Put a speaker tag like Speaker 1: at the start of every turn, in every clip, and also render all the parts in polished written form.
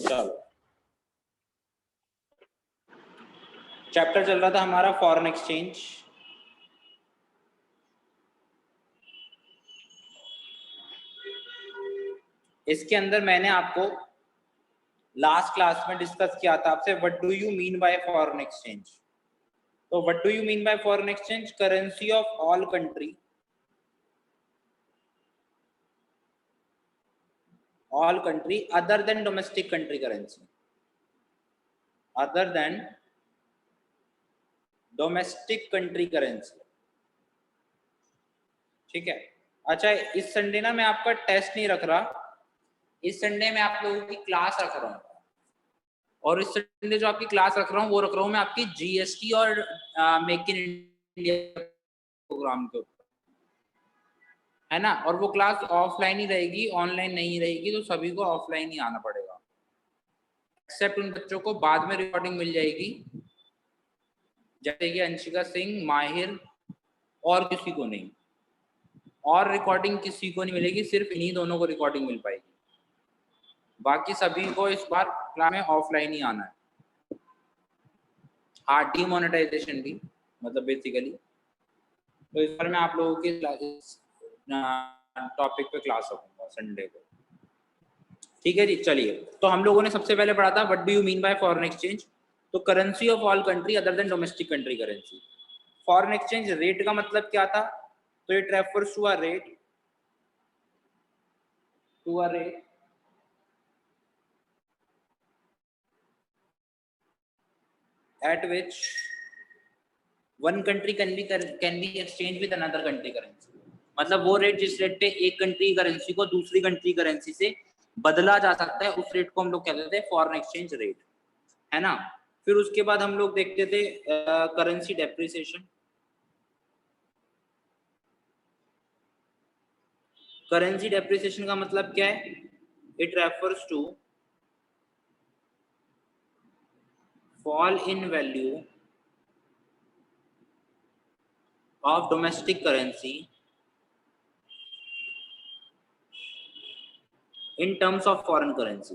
Speaker 1: चलो, चैप्टर चल रहा था हमारा फॉरेन एक्सचेंज। इसके अंदर मैंने आपको लास्ट क्लास में डिस्कस किया था आपसे what do you mean by foreign exchange. तो what do you mean by foreign exchange? Currency of all country, all country other than domestic country currency, other than domestic country currency। ठीक है। अच्छा, इस Sunday ना मैं आपका test नहीं रख रहा, इस संडे में आप लोगों की क्लास रख रहा हूँ, और इस संडे जो आपकी क्लास रख रहा हूँ वो रख रहा हूँ मैं आपकी जीएसटी और मेक इन इंडिया प्रोग्राम के ऊपर, है ना। और वो क्लास ऑफलाइन ही रहेगी, ऑनलाइन नहीं रहेगी, तो सभी को ऑफलाइन ही आना पड़ेगा, एक्सेप्ट उन बच्चों को बाद में रिकॉर्डिंग मिल जाएगी, जैसे कि अंशिका सिंह, माहिर, और किसी को नहीं, और रिकॉर्डिंग किसी को नहीं मिलेगी, सिर्फ इन्हीं दोनों को रिकॉर्डिंग मिल पाएगी, बाकी सभी को इस बार क्लास में ऑफलाइन ही आना है। हाँ, डीमोनेटाइजेशन भी, मतलब बेसिकली तो इस बार मैं आप लोगों के टॉपिक पे क्लास रखूंगा संडे को। ठीक है जी, चलिए। तो हम लोगों ने सबसे पहले पढ़ा था what do you mean by foreign exchange. तो currency of all country other than domestic country currency. Foreign exchange rate का मतलब क्या था? तो it refers to a rate, at which one country can be exchanged with another country currency। मतलब वो rate जिस rate पे एक कंट्री करेंसी को दूसरी कंट्री करेंसी से बदला जा सकता है, उस रेट को हम लोग कहते थे फॉरेन एक्सचेंज रेट, है ना। फिर उसके बाद हम लोग देखते थे करेंसी डेप्रिसिएशन। करेंसी डेप्रिसिएशन का मतलब क्या है? It refers to fall in value of domestic currency in terms of foreign currency,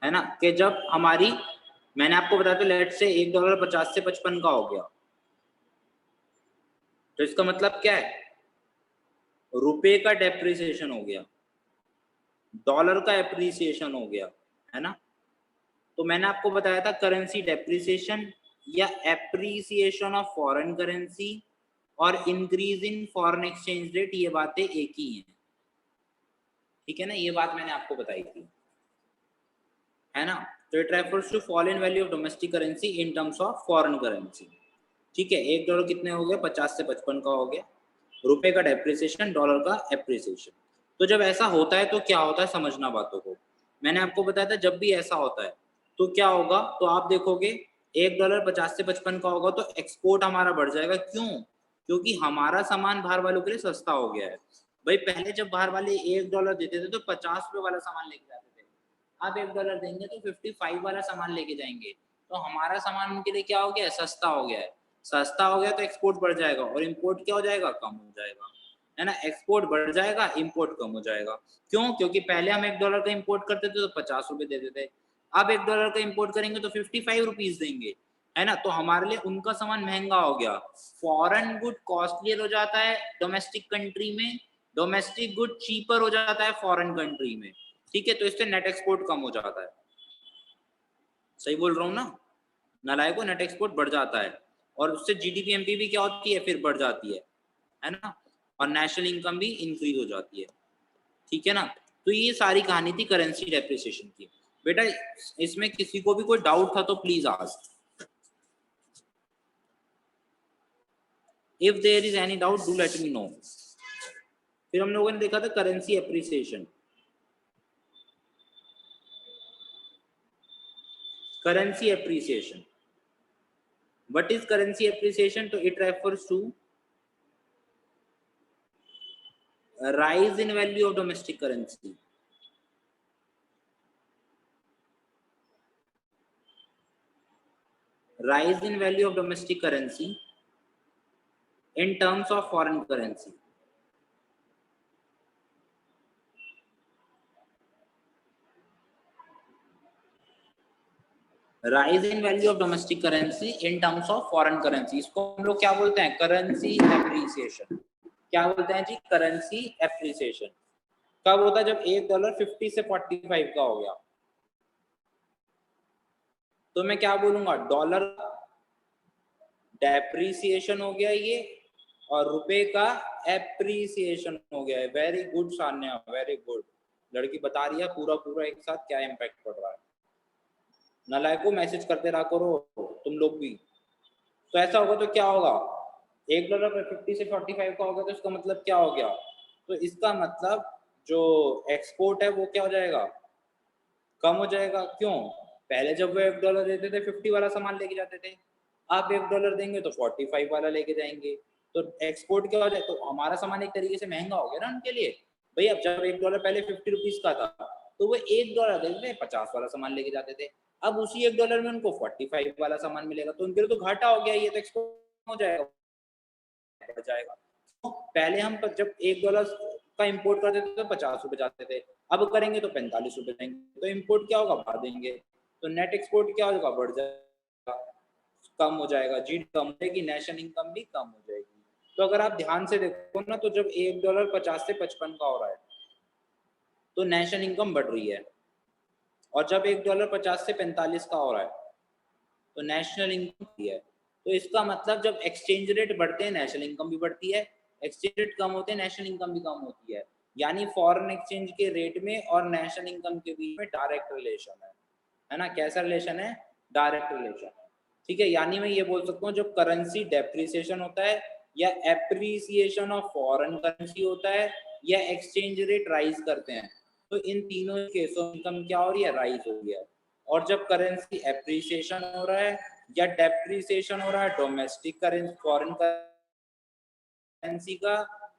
Speaker 1: है ना। कि जब हमारी, मैंने आपको बताया था लेट से $1 50 से 55 का हो गया, तो इसका मतलब क्या है? रुपए का डेप्रिसिएशन हो गया, डॉलर का एप्रिसिएशन हो गया, है ना। तो मैंने आपको बताया था करेंसी डेप्रिसिएशन या एप्रिसिएशन ऑफ फॉरेन करेंसी और increase in foreign exchange rate, ये बातें एक ही हैं, ठीक है ना। ये बात मैंने आपको बताई थी, है ना। तो it refers to fall in value of domestic currency in terms of foreign currency. ठीक है, $1 कितने हो गए? 50 से 55 का हो गया। रुपए का डेप्रिसिएशन, डॉलर का एप्रिसिएशन। तो जब ऐसा होता है तो क्या होता है, समझना बातों को। मैंने आपको बताया था जब भी ऐसा होता है तो क्या होगा, तो आप देखोगे $1 50 से 55 का होगा तो एक्सपोर्ट हमारा बढ़ जाएगा। क्यों? क्योंकि हमारा सामान बाहर वालों के लिए सस्ता हो गया है। भाई पहले जब बाहर वाले $1 देते थे तो ₹50 वाला सामान लेके जाते थे, अब $1 देंगे तो 55 वाला सामान लेके जाएंगे, तो हमारा सामान उनके लिए क्या हो गया है? सस्ता हो गया है। सस्ता हो गया तो एक्सपोर्ट बढ़ जाएगा, और इंपोर्ट क्या हो जाएगा? कम हो जाएगा, है ना। एक्सपोर्ट बढ़ जाएगा, इंपोर्ट कम हो जाएगा। क्यों? क्योंकि पहले हम $1 का इंपोर्ट करते थे तो ₹50 देते थे, अब $1 का इंपोर्ट करेंगे तो 55 रुपीज देंगे, है ना। तो हमारे लिए उनका सामान महंगा हो गया, फॉरेन गुड कॉस्टलियर हो जाता है डोमेस्टिक कंट्री में, डोमेस्टिक गुड चीपर हो जाता है फॉरेन कंट्री में, ठीक है। तो इससे नेट एक्सपोर्ट कम हो जाता है। सही बोल रहा हूँ ना? नालायक को नेट एक्सपोर्ट बढ़ जाता है, और उससे जीडीपी एमपी क्या होती है? फिर बढ़ जाती है ना। और नेशनल इनकम भी इंक्रीज हो जाती है, ठीक है ना। तो ये सारी कहानी थी करेंसी डेप्रिसिएशन की। बेटा इसमें किसी को भी कोई डाउट था तो please ask, if there is any doubt do let me know. फिर हम लोगों ने देखा था currency appreciation. Currency appreciation, what is currency appreciation? So it refers to a rise in value of domestic currency, rise in value of domestic currency in terms of foreign currency, rise in value of domestic currency in terms of foreign currency, इसको हम लोग क्या बोलते हैं, currency appreciation. क्या बोलते हैं जी, currency appreciation. कब होता है, जब $1 50 से 45 का हो गया, तो मैं क्या बोलूंगा, डॉलर डेप्रिसिएशन हो गया ये, और रुपए का एप्रिसिएशन हो गया है। Very good Sanya, very good. लड़की बता रही है पूरा पूरा एक साथ क्या इम्पैक्ट पड़ रहा है। नालायकों मैसेज करते रहा करो तुम लोग भी। तो ऐसा होगा तो क्या होगा, $1 50 से 45 का होगा, तो इसका मतलब क्या हो गया, तो इसका मतलब जो एक्सपोर्ट है वो क्या हो जाएगा, कम हो जाएगा। क्यों, पहले जब वो $1 देते थे 50 वाला सामान लेके जाते थे, आप $1 देंगे तो 45 वाला लेके जाएंगे, तो एक्सपोर्ट क्या हो जाए, तो हमारा सामान एक तरीके से महंगा हो गया ना उनके लिए। भाई अब जब $1 पहले 50 रुपीज का था, तो वो $1 देते थे 50 वाला सामान लेके जाते थे, अब उसी $1 में उनको 45 वाला सामान मिलेगा, तो उनके लिए तो घाटा हो गया, ये तो एक्सपोर्ट हो जाएगा, बढ़ जाएगा। तो पहले हम जब $1 का इंपोर्ट करते थे तो 50 रुपए जाते थे, अब करेंगे तो 45 रुपए देंगे, तो इंपोर्ट क्या होगा, बढ़ा देंगे, तो नेट एक्सपोर्ट क्या होगा, बढ़ जाएगा, कम हो जाएगा, जी कम होगी, नेशनल इनकम भी कम हो जाएगी। तो अगर आप ध्यान से देखो ना, तो जब $1 50 से 55 का हो रहा है तो नेशनल इनकम बढ़ रही है, और जब $1 50 से 45 का हो रहा है तो नेशनल इनकम बढ़ती है। तो इसका मतलब जब एक्सचेंज रेट बढ़ते हैं नेशनल इनकम भी बढ़ती है, एक्सचेंज रेट कम होते हैं नेशनल इनकम भी कम होती है। यानी फॉरेन एक्सचेंज के रेट में और नेशनल इनकम के बीच में डायरेक्ट रिलेशन है ना। कैसा रिलेशन है, डायरेक्ट रिलेशन है, ठीक है। यानी मैं ये बोल सकता हूँ जब करेंसी डेप्रिसिएशन होता है, या एप्रिसिएशन ऑफ फॉरेन करेंसी होता है, या एक्सचेंज रेट राइज करते हैं, तो इन तीनों केसों में इनकम क्या हो रही है, राइज हो रही है। और जब करेंसी एप्रिसिएशन हो रहा है या डेप्रिसिएशन हो रहा है, डोमेस्टिक करेंसी फॉरेन करेंसी का,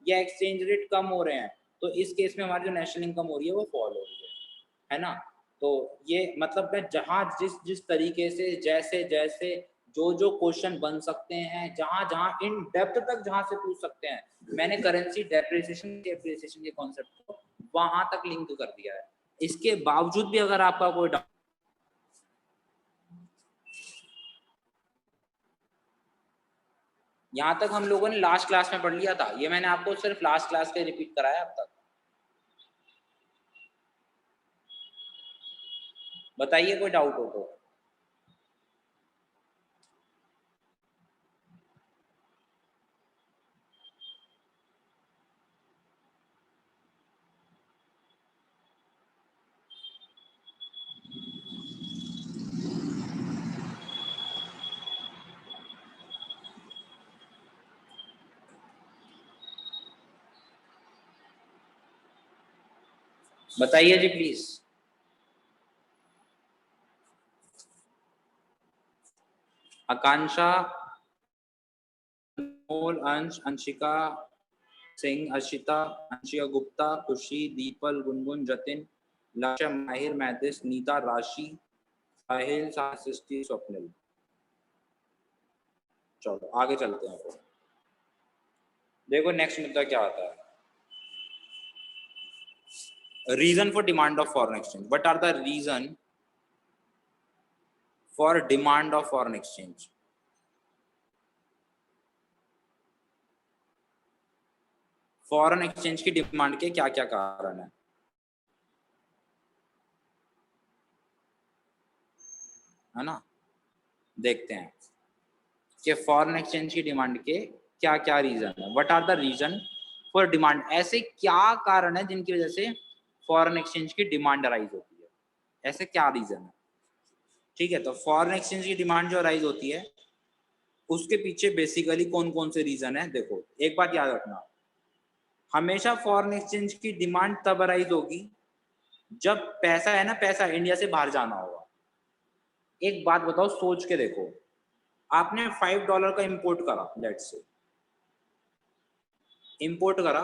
Speaker 1: या एक्सचेंज रेट कम हो रहे हैं, तो इस केस में हमारी जो नेशनल इनकम हो रही है वो फॉल हो रही है ना। तो ये मतलब मैं जहां जिस जिस तरीके से जैसे जैसे जो जो क्वेश्चन बन सकते हैं, जहां जहां इन डेप्थ तक जहां से पूछ सकते हैं, मैंने करेंसी डेप्रिसिएशन के एप्रिसिएशन के कॉन्सेप्ट को वहां तक लिंक कर दिया है। इसके बावजूद भी अगर आपका कोई डाउट, यहाँ तक हम लोगों ने लास्ट क्लास में पढ़ लिया था, ये मैंने आपको सिर्फ लास्ट क्लास के रिपीट कराया अब तक। बताइए कोई डाउट हो तो। बताइए जी प्लीज। आकांक्षा, अंश, अंशिका सिंह, अर्शिता, अंशिका गुप्ता, खुशी, दीपल, गुनगुन, जतिन, लक्ष्य, माहिर, मैथिस, नीता, राशि, साहिल, सृष्टि, स्वप्निल। चलो आगे चलते हैं। तो देखो नेक्स्ट मुद्दा क्या आता है, reason for demand of foreign exchange. What are the reason for demand of foreign exchange. Foreign exchange की डिमांड के क्या क्या कारण है ना, देखते हैं कि फॉरेन एक्सचेंज की डिमांड के क्या क्या रीजन है। What are the reason for demand, ऐसे क्या कारण है जिनकी वजह से फॉरेन एक्सचेंज की डिमांड राइज होती है, ऐसे क्या रीजन है। ठीक है, तो फॉरेन एक्सचेंज की डिमांड जो राइज होती है उसके पीछे बेसिकली कौन कौन से रीजन है। देखो एक बात याद रखना, हमेशा फॉरेन एक्सचेंज की डिमांड तब राइज होगी जब पैसा है ना, पैसा इंडिया से बाहर जाना होगा। एक बात बताओ, सोच के देखो, आपने $5 का इंपोर्ट करा, लेट्स से इंपोर्ट करा,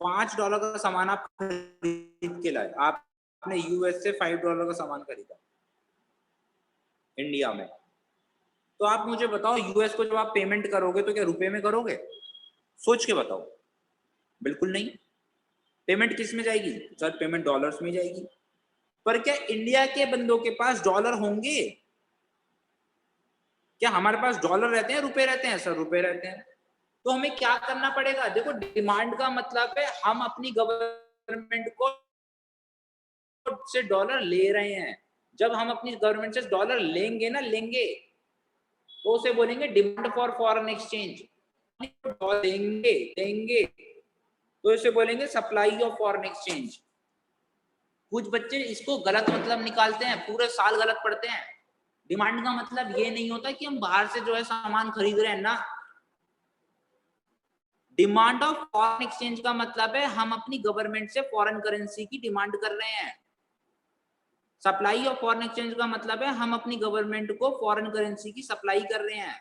Speaker 1: $5 का सामान आप खरीद के लाए, आपने यूएस से $5 का सामान खरीदा इंडिया में, तो आप मुझे बताओ यूएस को जब आप पेमेंट करोगे तो क्या रुपए में करोगे, सोच के बताओ। बिल्कुल नहीं। पेमेंट किस में जाएगी सर, पेमेंट डॉलर्स में जाएगी। पर क्या इंडिया के बंदों के पास डॉलर होंगे? क्या हमारे पास डॉलर रहते हैं, रुपए रहते हैं? सर रुपए रहते हैं। तो हमें क्या करना पड़ेगा? देखो, डिमांड का मतलब है हम अपनी गवर्नमेंट को से डॉलर ले रहे हैं। जब हम अपनी गवर्नमेंट से डॉलर लेंगे ना, लेंगे, तो उसे बोलेंगे डिमांड फॉर फॉरेन एक्सचेंज। देंगे देंगे तो इसे बोलेंगे सप्लाई ऑफ फॉरेन एक्सचेंज। कुछ बच्चे इसको गलत मतलब निकालते हैं, पूरे साल गलत पढ़ते हैं। डिमांड का मतलब ये नहीं होता कि हम बाहर से जो है सामान खरीद रहे हैं ना। डिमांड ऑफ फॉरेन एक्सचेंज का मतलब है हम अपनी गवर्नमेंट से फॉरेन करेंसी की डिमांड कर रहे हैं। सप्लाई ऑफ फॉरेन एक्सचेंज का मतलब है हम अपनी गवर्नमेंट को फॉरेन करेंसी की सप्लाई कर रहे हैं।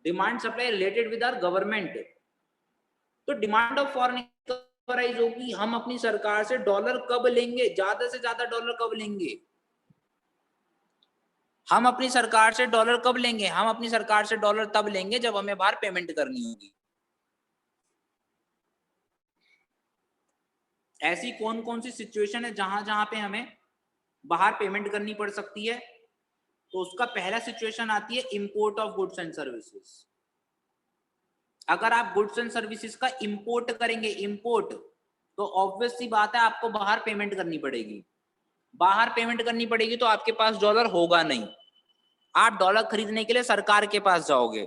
Speaker 1: Demand supply related with our government. तो डिमांड ऑफ फॉरेन एक्सचेंज होगी हम अपनी सरकार से डॉलर कब लेंगे, ज्यादा से ज्यादा डॉलर कब लेंगे। हम अपनी सरकार से डॉलर कब लेंगे? हम अपनी सरकार से डॉलर तब लेंगे जब हमें बाहर पेमेंट करनी होगी। ऐसी कौन कौन सी सिचुएशन है जहां जहां पे हमें बाहर पेमेंट करनी पड़ सकती है? तो उसका पहला सिचुएशन आती है import of goods and services. अगर आप गुड्स एंड सर्विसेज का इंपोर्ट करेंगे, इंपोर्ट, तो ऑब्वियस सी बात है आपको बाहर पेमेंट करनी पड़ेगी। बाहर पेमेंट करनी पड़ेगी तो आपके पास डॉलर होगा नहीं। आप डॉलर खरीदने के लिए सरकार के पास जाओगे,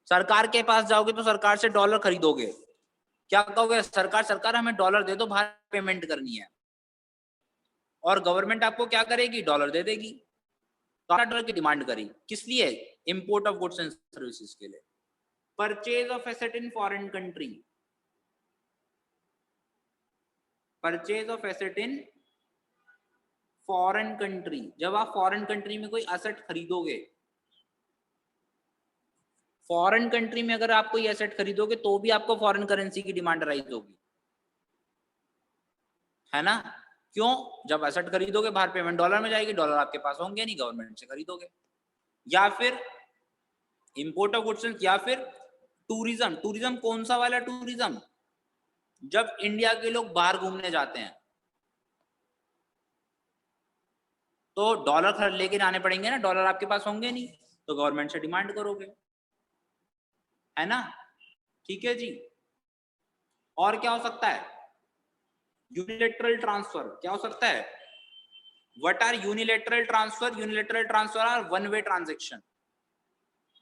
Speaker 1: सरकार के पास जाओगे तो सरकार से डॉलर खरीदोगे। क्या कहोगे? सरकार सरकार हमें डॉलर दे दो, बाहर पेमेंट करनी है। और गवर्नमेंट आपको क्या करेगी? डॉलर दे देगी। तो डॉलर की डिमांड करी किस लिए? Import of goods and services के लिए। Purchase of asset in foreign country, purchase of asset in foreign country. जब आप फॉरेन कंट्री में कोई एसेट खरीदोगे, फॉरेन कंट्री में अगर आप कोई एसेट खरीदोगे तो भी आपको फॉरेन करेंसी की डिमांड राइज होगी, है ना? क्यों? जब एसेट खरीदोगे बाहर पेमेंट डॉलर में जाएगी, डॉलर आपके पास होंगे नहीं, गवर्नमेंट से खरीदोगे। या फिर इंपोर्ट ऑफ गुड्स, या फिर टूरिज्म। टूरिज्म कौन सा वाला टूरिज्म? जब इंडिया के लोग बाहर घूमने जाते हैं तो डॉलर लेके आने पड़ेंगे ना, डॉलर आपके पास होंगे नहीं, तो गवर्नमेंट से डिमांड करोगे, है ना? ठीक है जी। और क्या हो सकता है? Unilateral transfer. क्या हो सकता है? What are unilateral transfer? Unilateral transfer are one way transaction.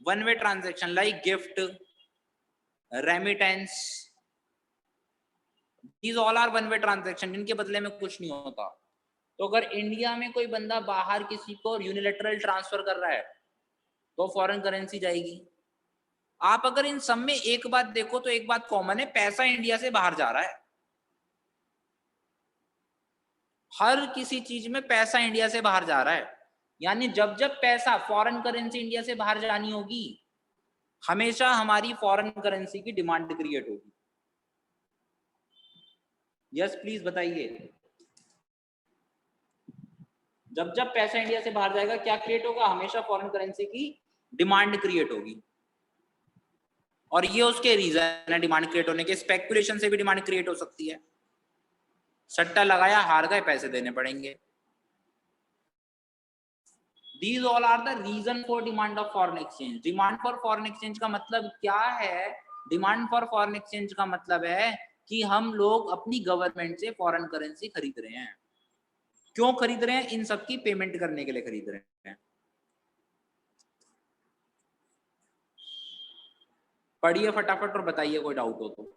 Speaker 1: One way transaction like gift, remittance, these all are one way transaction, जिनके बदले में कुछ नहीं होता। तो अगर इंडिया में कोई बंदा बाहर किसी को यूनिलेटरल ट्रांसफर कर रहा है तो फॉरेन करेंसी जाएगी। आप अगर इन सब में एक बात देखो तो एक बात कॉमन है, पैसा इंडिया से बाहर जा रहा है। हर किसी चीज में पैसा इंडिया से बाहर जा रहा है। यानी जब जब पैसा, फॉरेन करेंसी इंडिया से बाहर जानी होगी, हमेशा हमारी फॉरेन करेंसी की डिमांड क्रिएट होगी। यस प्लीज बताइए। जब जब पैसा इंडिया से बाहर जाएगा क्या क्रिएट होगा? हमेशा फॉरेन करेंसी की डिमांड क्रिएट होगी। और ये उसके रीजन है डिमांड क्रिएट होने के। स्पेकुलेशन से भी डिमांड क्रिएट हो सकती है। सट्टा लगाया, हार गए, पैसे देने पड़ेंगे। These all are the reason for demand of foreign exchange. Demand for foreign exchange का मतलब क्या है? Demand for foreign exchange का मतलब है कि हम लोग अपनी गवर्नमेंट से फॉरेन करेंसी खरीद रहे हैं। क्यों खरीद रहे हैं? इन सब की पेमेंट करने के लिए खरीद रहे हैं। पढ़िए फटाफट और बताइए कोई डाउट हो तो।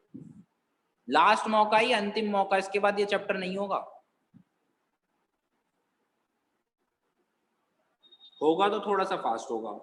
Speaker 1: लास्ट मौका ही, अंतिम मौका, इसके बाद ये चैप्टर नहीं होगा। होगा तो थोड़ा सा फास्ट होगा।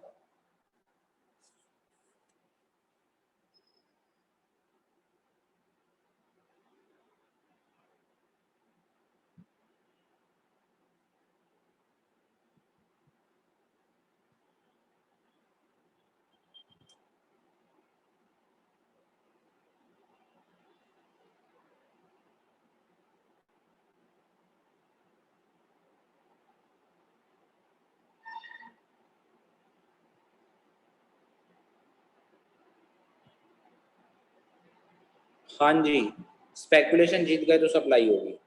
Speaker 1: हाँ जी, स्पेकुलेशन जीत गए तो सप्लाई होगी।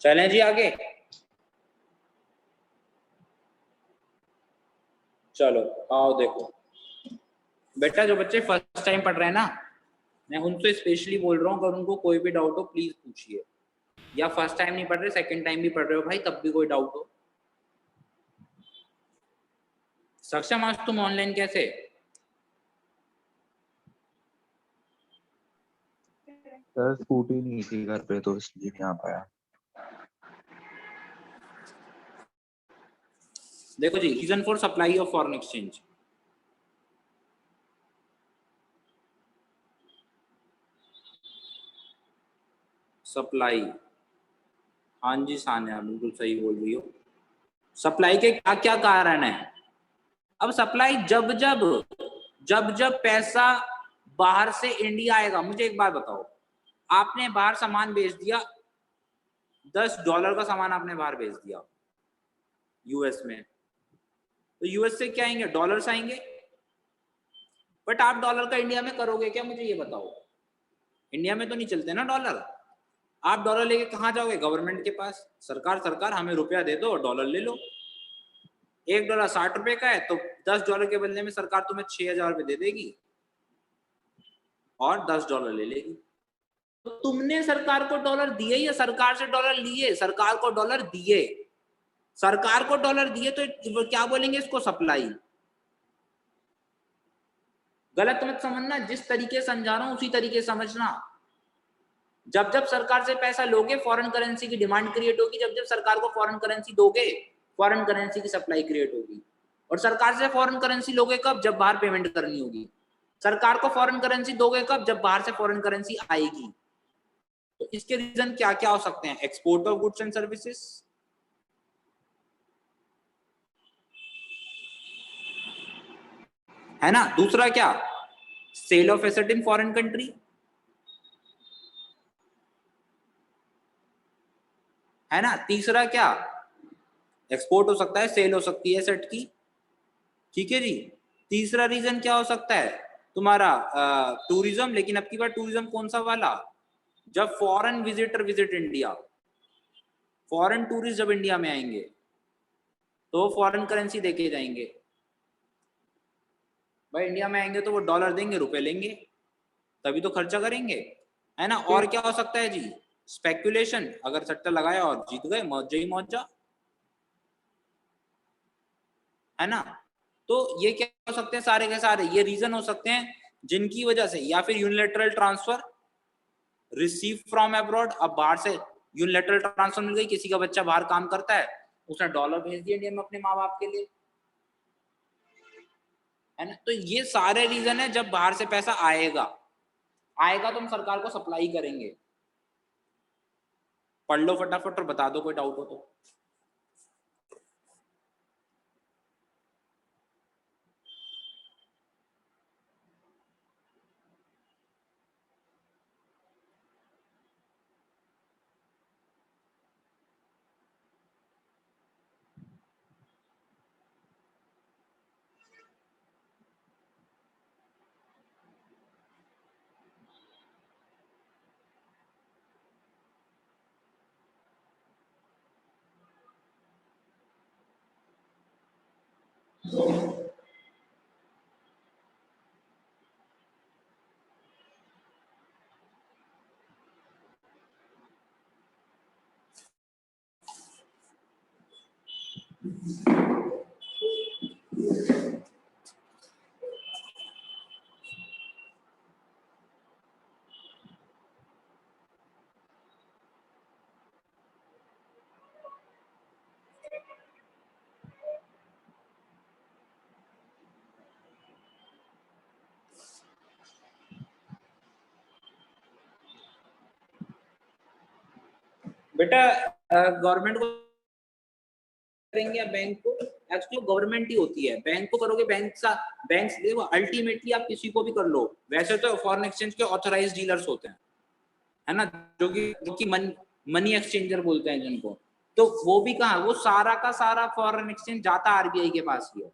Speaker 1: चलें जी आगे। चलो आओ देखो बेटा, जो बच्चे फर्स्ट टाइम पढ़ रहे हैं ना, मैं उनसे स्पेशली बोल रहा हूँ, अगर उनको कोई भी डाउट हो प्लीज पूछिए, या फर्स्ट टाइम नहीं पढ़ रहे सेकंड टाइम भी पढ़ रहे हो भाई, तब भी कोई डाउट हो। सक्षम आज तुम ऑनलाइन कैसे?
Speaker 2: सर स्कूटी नहीं थी घर पे तो इसलिए नहीं आ पाया।
Speaker 1: देखो जी, reason for supply of foreign exchange, supply, हाँ जी सान्या बिल्कुल सही बोल रही हो। सप्लाई के क्या क्या कारण है? अब सप्लाई जब जब पैसा बाहर से इंडिया आएगा, मुझे एक बात बताओ, आपने बाहर सामान भेज दिया, $10 का सामान आपने बाहर भेज दिया यूएस में, तो यूएस से क्या आएंगे? डॉलर्स आएंगे। बट आप डॉलर का इंडिया में करोगे क्या, मुझे ये बताओ? इंडिया में तो नहीं चलते ना डॉलर। आप डॉलर लेके कहाँ जाओगे? गवर्नमेंट के पास, सरकार हमें रुपया दे दो और डॉलर ले लो। $1 ₹60 का है, तो $10 के बदले में सरकार तुम्हें 6,000 रुपये दे देगी और $10 ले लेगी। तो तुमने सरकार को डॉलर दिए या सरकार से डॉलर लिए? सरकार को डॉलर दिए। सरकार को डॉलर दिए तो क्या बोलेंगे इसको? सप्लाई। गलत मत समझना, जिस तरीके से समझा रहा हूं उसी तरीके से समझना। जब जब सरकार से पैसा लोगे फॉरेन करेंसी की डिमांड क्रिएट होगी, जब जब सरकार को फॉरेन करेंसी दोगे फॉरेन करेंसी की सप्लाई क्रिएट होगी। और सरकार से फॉरेन करेंसी लोगे कब? जब बाहर पेमेंट करनी होगी। सरकार को फॉरेन करेंसी दोगे कब? जब बाहर से फॉरेन करेंसी आएगी। तो इसके रीजन क्या क्या हो सकते हैं? Export of goods and services, है ना। दूसरा क्या? Sale of asset in foreign country, है ना। तीसरा क्या? एक्सपोर्ट हो सकता है, सेल हो सकती है एसेट की, ठीक है जी। तीसरा रीजन क्या हो सकता है तुम्हारा? टूरिज्म। लेकिन अब की बार टूरिज्म कौन सा वाला? जब foreign visitor visit India, foreign tourist जब इंडिया में आएंगे तो फॉरेन करेंसी देके जाएंगे। भाई इंडिया में आएंगे तो वो डॉलर देंगे, रुपए लेंगे, तभी तो खर्चा करेंगे, है ना। और क्या हो सकता है जी? स्पेकुलेशन, अगर सट्टा लगाया और जीत गए, मौजा ही मौजा, है ना। तो ये क्या हो सकते हैं? सारे के सारे ये रीजन हो सकते हैं जिनकी वजह से, या फिर unilateral transfer, receive from abroad. अब बाहर से यूनिलैटरल ट्रांसफर मिल गई, किसी का बच्चा बाहर काम करता है, उसने डॉलर भेज दिया इंडिया में अपने माँ बाप के लिए, है ना। तो ये सारे रीजन है, जब बाहर से पैसा आएगा आएगा तो हम सरकार को सप्लाई करेंगे। पढ़ लो फटाफट और बता दो कोई डाउट हो तो। बेटा गवर्नमेंट को करेंगे या बैंक को? एक्चुअली गवर्नमेंट ही होती है। बैंक को करोगे, बैंक देखो अल्टीमेटली आप किसी को भी कर लो, वैसे तो फॉरेन एक्सचेंज के ऑथराइज्ड डीलर्स होते हैं, है ना, जो कि मनी एक्सचेंजर बोलते हैं जिनको। तो वो भी कहाँ, वो सारा का सारा फॉरेन एक्सचेंज जाता आरबीआई के पास ही है,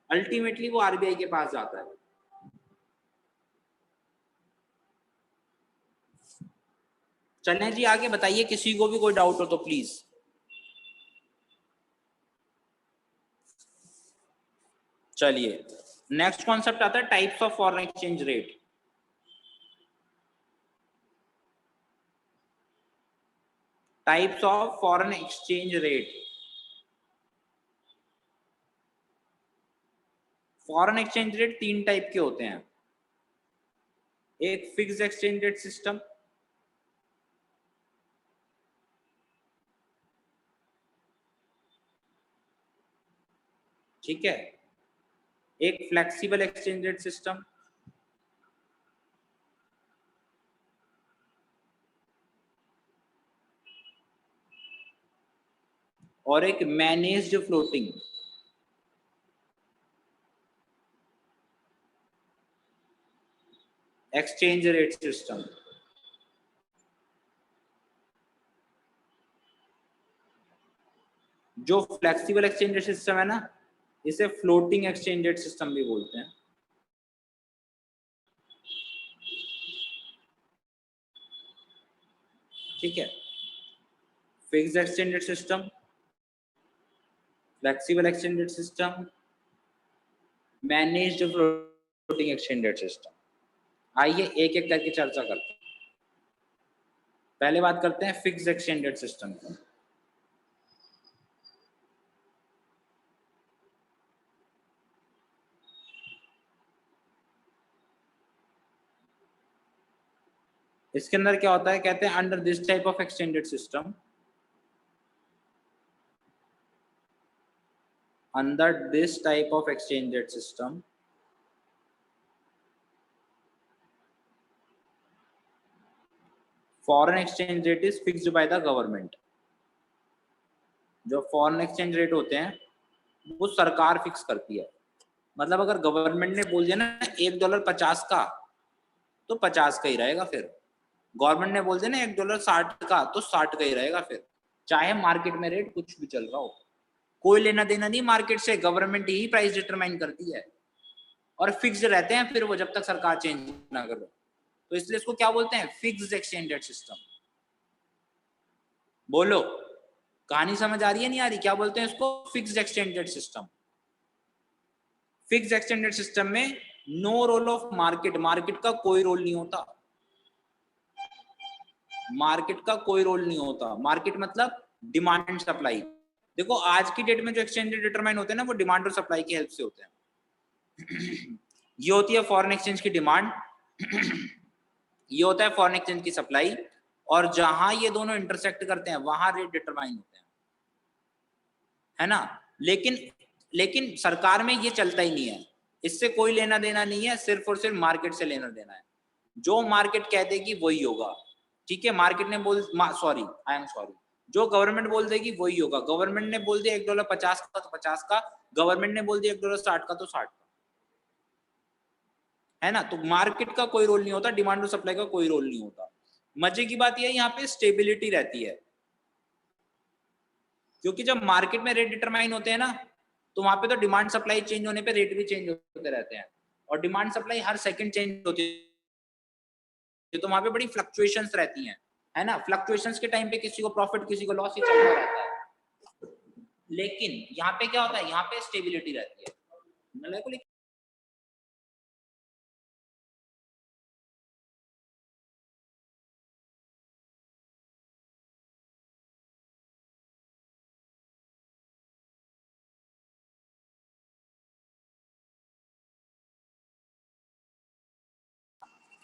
Speaker 1: अल्टीमेटली वो आरबीआई के पास जाता है। चलें जी आगे, बताइए किसी को भी कोई डाउट हो तो प्लीज। चलिए नेक्स्ट कॉन्सेप्ट आता है types of foreign exchange rate. Types of foreign exchange rate. Foreign exchange rate तीन टाइप के होते हैं। एक फिक्स्ड एक्सचेंज रेट सिस्टम, ठीक है, एक फ्लेक्सिबल एक्सचेंज रेट सिस्टम, और एक managed floating exchange rate system. जो फ्लेक्सिबल एक्सचेंज रेट सिस्टम है ना, इसे फ्लोटिंग एक्सचेंज रेट सिस्टम भी बोलते हैं। ठीक है, fixed exchange rate system, flexible exchange rate system, managed floating exchange rate system. आइए एक एक करके चर्चा करते हैं। पहले बात करते हैं फिक्स्ड एक्सचेंज रेट सिस्टम की। इसके अंदर क्या होता है, कहते हैं under this type of exchange rate system, under this type of exchange rate system, foreign exchange rate is fixed by the government। जो फॉरेन एक्सचेंज रेट होते हैं वो सरकार फिक्स करती है। मतलब अगर गवर्नमेंट ने बोल दिया ना $1.50 का, तो 50 का ही रहेगा। फिर गवर्नमेंट ने बोल दिया ना $1.60 का, तो 60 का ही रहेगा। फिर चाहे मार्केट में रेट कुछ भी चल रहा हो, कोई लेना देना नहीं मार्केट से, गवर्नमेंट ही प्राइस डिटरमाइन करती है और फिक्स्ड रहते हैं फिर वो, जब तक सरकार चेंज ना कर। तो इसलिए इसको क्या बोलते हैं, फिक्स्ड एक्सचेंज रेट सिस्टम। बोलो, कहानी समझ आ रही है नहीं आ रही? क्या बोलते हैं इसको, fixed exchange rate system. Fixed exchange rate system में no role of market, market का कोई रोल नहीं होता। मार्केट का कोई रोल नहीं होता। मार्केट मतलब डिमांड एंड सप्लाई। देखो आज की डेट में जो एक्सचेंज रेट डिटरमाइन होते हैं ना, वो डिमांड और सप्लाई की हेल्प से होते हैं। ये होती है फॉरेन एक्सचेंज की डिमांड, ये होता है फॉरेन एक्सचेंज की सप्लाई, और जहां ये दोनों इंटरसेक्ट करते हैं वहां रेट डिटरमाइन होते हैं, है ना। लेकिन सरकार में ये चलता ही नहीं है, इससे कोई लेना देना नहीं है, सिर्फ और सिर्फ मार्केट से लेना देना है। जो मार्केट कह देगी वही होगा। ठीक है, मार्केट ने सॉरी, जो गवर्नमेंट बोल देगी वही होगा। गवर्नमेंट ने बोल दिया $1.50 का, तो 50 का। गवर्नमेंट ने बोल दिया $1.60 का, तो 60 का, है ना। तो मार्केट का कोई रोल नहीं होता, डिमांड और सप्लाई का कोई रोल नहीं होता। मजे की बात यह है, यहाँ पे स्टेबिलिटी रहती है, क्योंकि जब मार्केट में रेट डिटरमाइन होते हैं ना, तो वहां पे तो डिमांड सप्लाई चेंज होने पे रेट भी चेंज होते रहते हैं, और डिमांड सप्लाई हर सेकंड चेंज होती है, तो वहां पे बड़ी फ्लक्चुएशंस रहती हैं, है ना। फ्लक्चुएशंस के टाइम पे किसी को प्रॉफिट किसी को लॉस ही चलता रहता है। लेकिन यहाँ पे क्या होता है, यहाँ पे स्टेबिलिटी रहती है।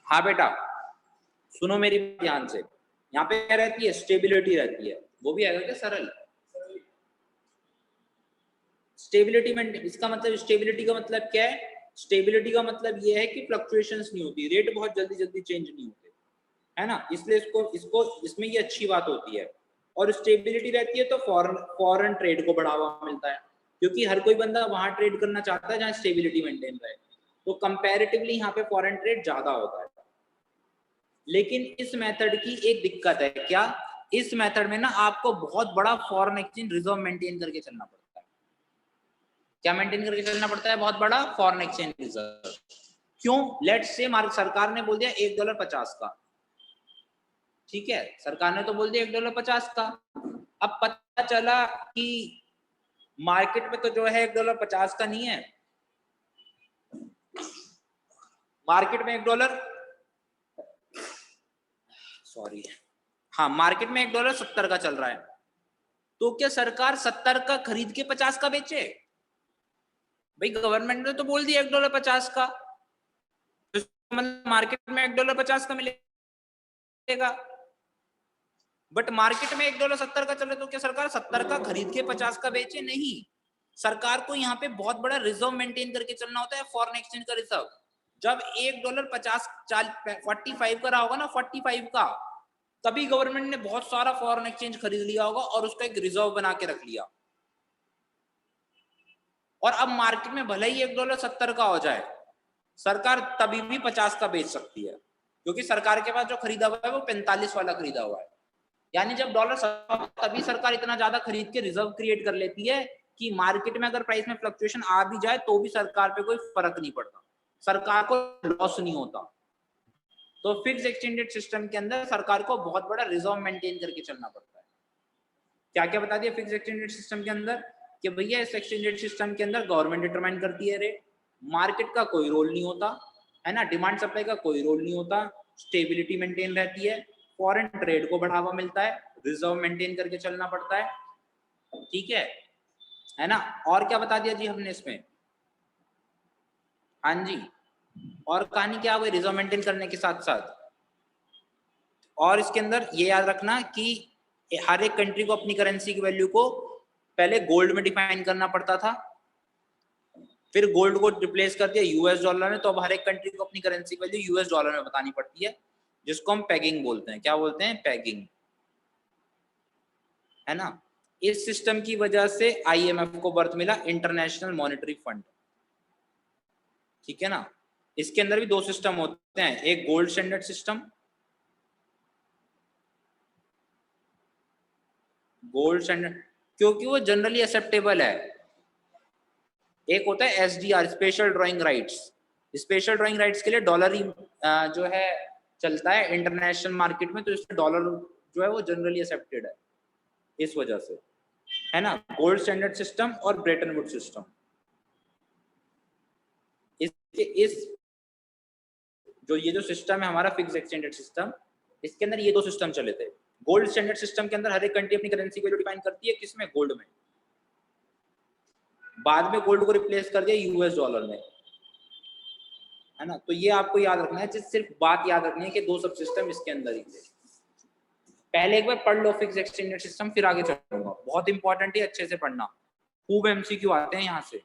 Speaker 1: हाँ बेटा सुनो मेरी ध्यान से, यहाँ पे क्या रहती है, स्टेबिलिटी रहती है। वो भी आएगा क्या सरल? स्टेबिलिटी में इसका मतलब, स्टेबिलिटी का मतलब क्या है? स्टेबिलिटी का मतलब ये है कि फ्लक्चुएशंस नहीं होती, रेट बहुत जल्दी जल्दी चेंज नहीं होते, है ना। इसलिए इसको इसको इसमें ये अच्छी बात होती है। और स्टेबिलिटी रहती है तो फॉरेन ट्रेड को बढ़ावा मिलता है, क्योंकि हर कोई बंदा वहां ट्रेड करना चाहता है जहां स्टेबिलिटी मेंटेन रहे, तो कंपैरेटिवली यहाँ पे फॉरेन ट्रेड ज्यादा होता है। लेकिन इस मेथड की एक दिक्कत है, क्या? इस मेथड में ना आपको बहुत बड़ा फॉरेन एक्सचेंज रिजर्व मेंटेन करके चलना पड़ता है। क्या मेंटेन करके चलना पड़ता है? बहुत बड़ा फॉरेन एक्सचेंज रिजर्व। क्यों? लेट्स से सरकार ने बोल दिया $1.50 का, ठीक है, सरकार ने तो बोल दिया $1.50 का। अब पता चला कि मार्केट में तो जो है $1.50 का नहीं है, मार्केट में सॉरी, हाँ मार्केट में $1.70 का चल रहा है। तो क्या सरकार 70 का खरीद के 50 का बेचे? भाई गवर्नमेंट ने तो बोल दिया $1.50 का, मतलब मार्केट में $1.50 का मिलेगा, बट मार्केट में $1.70 का चले, तो क्या सरकार 70 का खरीद के 50 का बेचे? नहीं, सरकार को यहाँ पे बहुत बड़ा रिजर्व मेंटेन करके चलना होता है, फॉरेन एक्सचेंज का रिजर्व। जब $1.50 45 का रहा होगा ना, 45 का, तभी गवर्नमेंट ने बहुत सारा फॉरेन एक्सचेंज खरीद लिया होगा और उसका एक रिजर्व बना के रख लिया। और अब मार्केट में भले ही $1.70 का हो जाए, सरकार तभी भी 50 का बेच सकती है, क्योंकि सरकार के पास जो खरीदा हुआ है वो 45 वाला खरीदा हुआ है। यानी जब $, तभी सरकार इतना ज्यादा खरीद के रिजर्व क्रिएट कर लेती है कि मार्केट में अगर प्राइस में फ्लक्चुएशन आ भी जाए तो भी सरकार पे कोई फर्क नहीं पड़ता, सरकार को लॉस नहीं होता। तो फिक्स एक्सचेंज रेट सिस्टम के अंदर सरकार को बहुत बड़ा रिजर्व मेंटेन करके चलना पड़ता है। क्या क्या बता दिया फिक्स एक्सचेंज रेट सिस्टम के अंदर कि भैया इस एक्सचेंज रेट सिस्टम के अंदर गवर्नमेंट डिटरमाइन करती है रेट, मार्केट का कोई रोल नहीं होता है ना, डिमांड सप्लाई का कोई रोल नहीं होता, स्टेबिलिटी मेंटेन रहती है, फॉरेन ट्रेड को बढ़ावा मिलता है, रिजर्व मेंटेन करके चलना पड़ता है, ठीक है ना। और क्या बता दिया जी हमने इसमें? हाँ जी, और कहानी क्या हुई रिजर्व मेंटेन करने के साथ साथ? और इसके अंदर ये याद रखना कि हर एक कंट्री को अपनी करेंसी की वैल्यू को पहले गोल्ड में डिफाइन करना पड़ता था, फिर गोल्ड को रिप्लेस कर दिया यूएस डॉलर ने, तो अब हर एक कंट्री को अपनी करेंसी की वैल्यू यूएस डॉलर में बतानी पड़ती है, जिसको हम पैगिंग बोलते हैं। क्या बोलते हैं? पैगिंग, है ना। इस सिस्टम की वजह से आईएमएफ को बर्थ मिला, इंटरनेशनल मॉनेटरी फंड, ठीक है ना। इसके अंदर भी दो सिस्टम होते हैं, एक gold standard system, gold standard क्योंकि वो जनरली एक्सेप्टेबल है। एक होता है SDR, special drawing rights, special drawing rights के लिए डॉलर ही जो है चलता है इंटरनेशनल मार्केट में, तो इसलिए डॉलर जो है वो जनरली एक्सेप्टेड है इस वजह से, है ना। गोल्ड स्टैंडर्ड सिस्टम और ब्रेटन वुड सिस्टम, इस जो ये जो सिस्टम है हमारा फिक्स एक्सचेंज रेट सिस्टम, इसके अंदर ये दो सिस्टम चले थे। गोल्ड स्टैंडर्ड सिस्टम के अंदर हर एक कंट्री अपनी करेंसी को डिफाइन करती है, किसमें? गोल्ड में। बाद में गोल्ड को रिप्लेस कर दिया यूएस डॉलर में, है ना। तो ये आपको याद रखना है, सिर्फ बात याद रखनी है कि दो सब सिस्टम इसके अंदर ही थे। पहले एक बार पढ़ लो फिक्स एक्सचेंज रेट सिस्टम, फिर आगे चलूंगा, बहुत इंपॉर्टेंट है, अच्छे से पढ़ना, खूब एमसीक्यू आते हैं यहाँ से।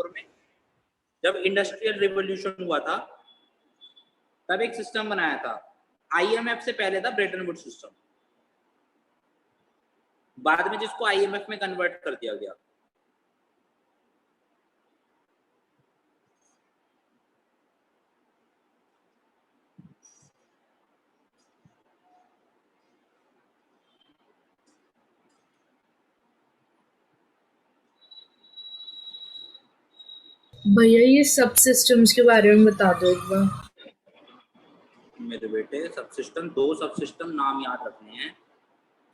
Speaker 1: में जब इंडस्ट्रियल रिवॉल्यूशन हुआ था, तब एक सिस्टम बनाया था, आईएमएफ से पहले था ब्रेटन वुड सिस्टम, बाद में जिसको आईएमएफ में कन्वर्ट कर दिया गया।
Speaker 3: भैया ये सब सिस्टम्स के बारे में बता दो एक बार।
Speaker 1: मेरे बेटे सब सिस्टम, दो सब सिस्टम नाम याद रखने हैं,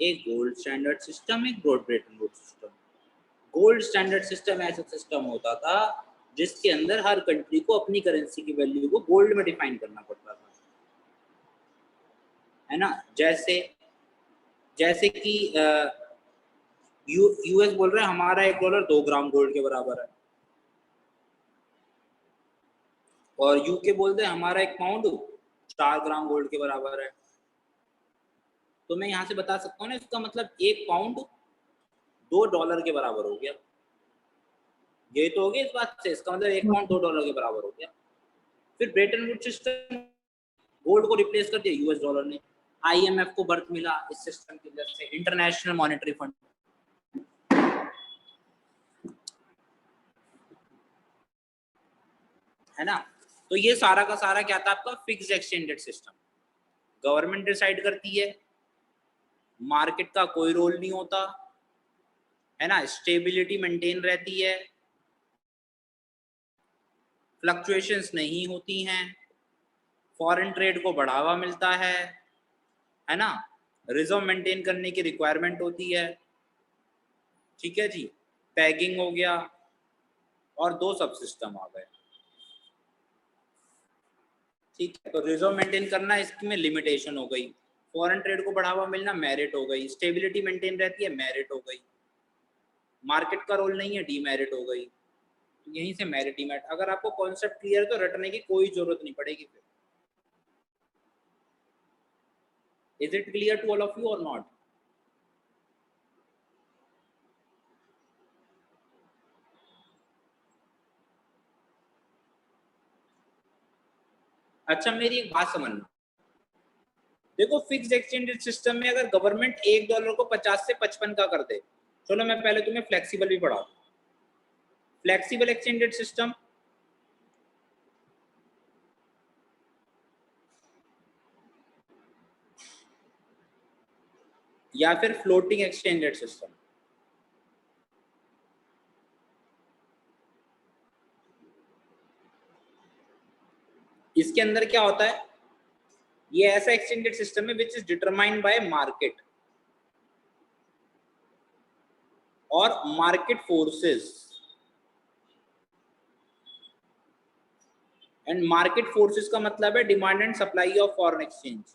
Speaker 1: एक गोल्ड स्टैंडर्ड सिस्टम, एक Brayton would system. Gold standard system ऐसा सिस्टम होता था जिसके अंदर हर कंट्री को अपनी करेंसी की वैल्यू को गोल्ड में डिफाइन करना पड़ता था, है ना। जैसे कि यूएस बोल रहे हैं हमारा $1 2 ग्राम गोल्ड के बराबर है, और यूके बोलते हैं हमारा 1 पाउंड 4 ग्राम गोल्ड के बराबर है। तो मैं यहाँ से बता सकता हूँ ना, इसका मतलब 1 पाउंड $2 के बराबर हो गया। ये तो हो गया इस बात से, इसका मतलब 1 पाउंड $2 के बराबर हो गया। फिर ब्रेटन वुड सिस्टम गोल्ड को रिप्लेस कर दिया यूएस डॉलर ने, आईएमएफ को बर्थ मिला इस सिस्टम की वजह से, इंटरनेशनल मॉनेटरी फंड, है ना। तो ये सारा का सारा क्या था आपका, fixed exchange rate system. Government decide करती है, मार्केट का कोई रोल नहीं होता, है ना, स्टेबिलिटी मेंटेन रहती है, फ्लक्चुएशंस नहीं होती हैं, फॉरेन ट्रेड को बढ़ावा मिलता है ना, रिजर्व मेंटेन करने की रिक्वायरमेंट होती है, ठीक है जी, पैगिंग हो गया, और 2 सब सिस्टम आ गए, ठीक है। तो रिजर्व मेंटेन करना, इसमें लिमिटेशन हो गई, फॉरेन ट्रेड को बढ़ावा मिलना मेरिट हो गई, स्टेबिलिटी मेंटेन रहती है मेरिट हो गई, मार्केट का रोल नहीं है डीमेरिट हो गई। तो यहीं से मेरिट डीमेरिट, अगर आपको कॉन्सेप्ट क्लियर है तो रटने की कोई जरूरत नहीं पड़ेगी फिर। Is it clear to all of you और नॉट? अच्छा मेरी एक बात समझना, देखो फिक्स्ड एक्सचेंज सिस्टम में अगर गवर्नमेंट $1 को 50 से 55 का कर दे, चलो मैं पहले तुम्हें फ्लेक्सिबल भी पढ़ाऊं। फ्लेक्सिबल एक्सचेंज रेट सिस्टम या फिर फ्लोटिंग एक्सचेंज रेट सिस्टम, इसके अंदर क्या होता है, ये ऐसा एक्सचेंज रेट सिस्टम है which is determined by market और market forces, and market forces का मतलब है demand and supply of foreign exchange.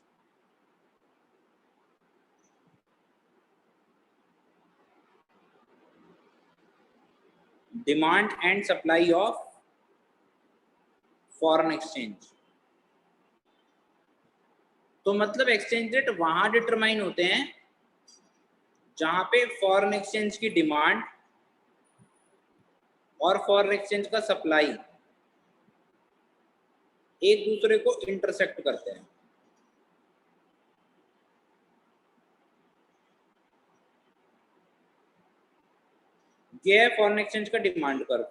Speaker 1: Demand and supply of foreign exchange, तो मतलब एक्सचेंज रेट वहां डिटरमाइन होते हैं जहां पे फॉरेन एक्सचेंज की डिमांड और फॉरेन एक्सचेंज का सप्लाई एक दूसरे को इंटरसेक्ट करते हैं। ये है फॉरेन एक्सचेंज का डिमांड कर्व,